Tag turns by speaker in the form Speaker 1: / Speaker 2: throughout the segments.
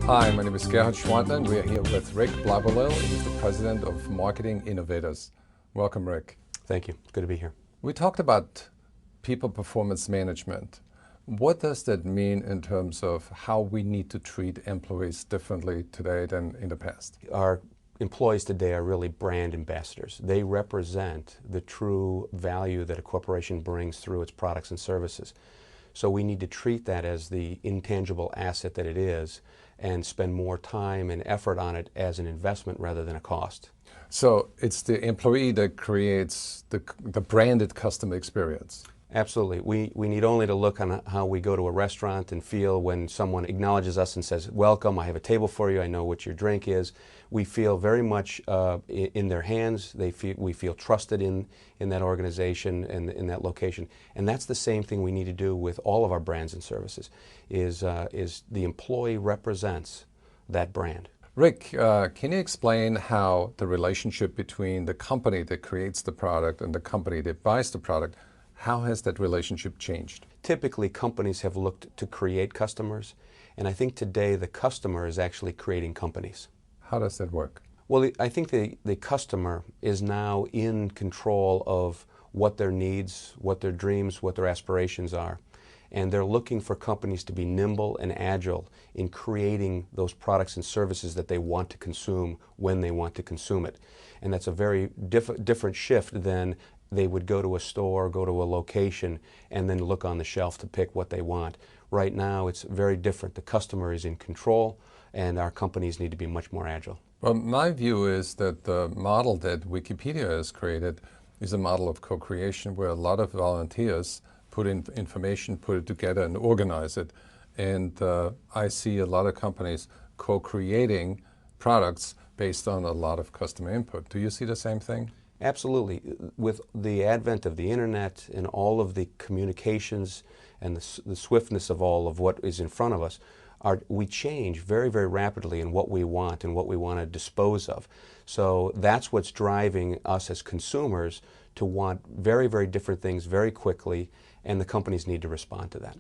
Speaker 1: Hi, my name is Gerhard Gschwandtner, and we are here with Rick Blaboli. He's the President of Marketing Innovators. Welcome, Rick.
Speaker 2: Thank you. Good to be here.
Speaker 1: We talked about people performance management. What does that mean in terms of how we need to treat employees differently today than in the past?
Speaker 2: Our employees today are really brand ambassadors. They represent the true value that a corporation brings through its products and services. So we need to treat that as the intangible asset that it is and spend more time and effort on it as an investment rather than a cost.
Speaker 1: So it's the employee that creates the branded customer experience.
Speaker 2: Absolutely. We need only to look on how we go to a restaurant and feel when someone acknowledges us and says, "Welcome, I have a table for you, I know what your drink is." We feel very much in their hands. We feel trusted in that organization and in that location. And that's the same thing we need to do with all of our brands and services, is the employee represents that brand.
Speaker 1: Rick, can you explain how the relationship between the company that creates the product and the company that buys the product, how has that relationship changed?
Speaker 2: Typically, companies have looked to create customers, and I think today the customer is actually creating companies.
Speaker 1: How does that work?
Speaker 2: Well, I think the customer is now in control of what their needs, what their dreams, what their aspirations are. And they're looking for companies to be nimble and agile in creating those products and services that they want to consume when they want to consume it. And that's a very different shift than they would go to a store, go to a location, and then look on the shelf to pick what they want. Right now, it's very different. The customer is in control, and our companies need to be much more agile.
Speaker 1: Well, my view is that the model that Wikipedia has created is a model of co-creation where a lot of volunteers put in information, put it together, and organize it. And I see a lot of companies co-creating products based on a lot of customer input. Do you see the same thing?
Speaker 2: Absolutely. With the advent of the internet and all of the communications and the swiftness of all of what is in front of us, we change very, very rapidly in what we want and what we want to dispose of. So that's what's driving us as consumers to want very, very different things very quickly, and the companies need to respond to that.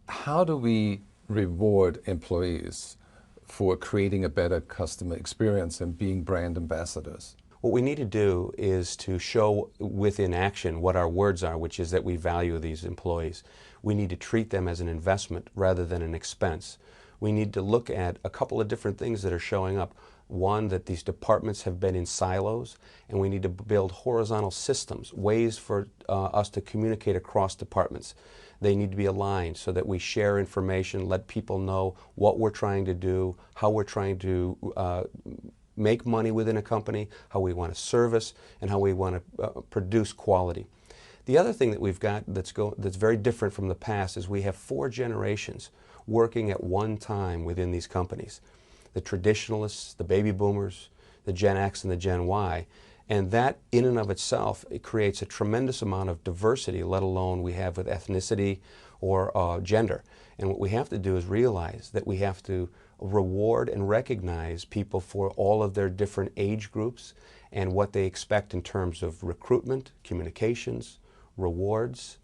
Speaker 1: How do we reward employees for creating a better customer experience and being brand ambassadors?
Speaker 2: What we need to do is to show within action what our words are, which is that we value these employees. We need to treat them as an investment rather than an expense. We need to look at a couple of different things that are showing up. One, that these departments have been in silos, and we need to build horizontal systems, ways for us to communicate across departments. They need to be aligned so that we share information, let people know what we're trying to do, how we're trying to make money within a company, how we want to service, and how we want to produce quality. The other thing that we've got that's very different from the past is we have 4 generations working at one time within these companies. The traditionalists, the baby boomers, the Gen X and the Gen Y. And that in and of itself, it creates a tremendous amount of diversity, let alone we have with ethnicity or gender. And what we have to do is realize that we have to reward and recognize people for all of their different age groups and what they expect in terms of recruitment, communications, rewards,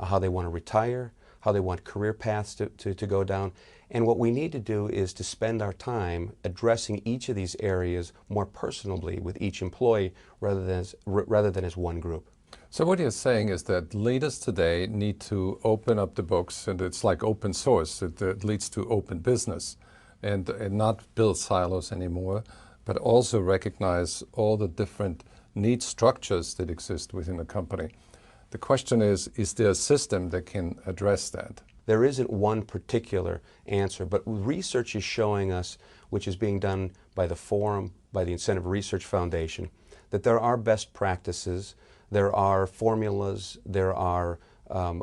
Speaker 2: how they want to retire, how they want career paths to go down. And what we need to do is to spend our time addressing each of these areas more personally with each employee rather than as one group.
Speaker 1: So what you're saying is that leaders today need to open up the books, and it's like open source. It leads to open business, and not build silos anymore, but also recognize all the different need structures that exist within a company. The question is there a system that can address that?
Speaker 2: There isn't one particular answer, but research is showing us, which is being done by the Forum, by the Incentive Research Foundation, that there are best practices, there are formulas, there are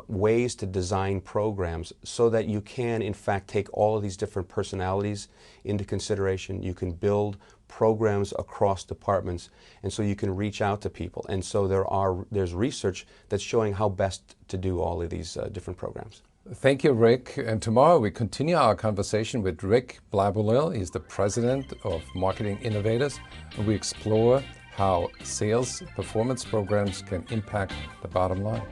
Speaker 2: ways to design programs so that you can, in fact, take all of these different personalities into consideration. You can build programs across departments, and so you can reach out to people. And so there's research that's showing how best to do all of these different programs.
Speaker 1: Thank you, Rick. And tomorrow we continue our conversation with Rick Blabolil. He's the President of Marketing Innovators, and we explore how sales performance programs can impact the bottom line.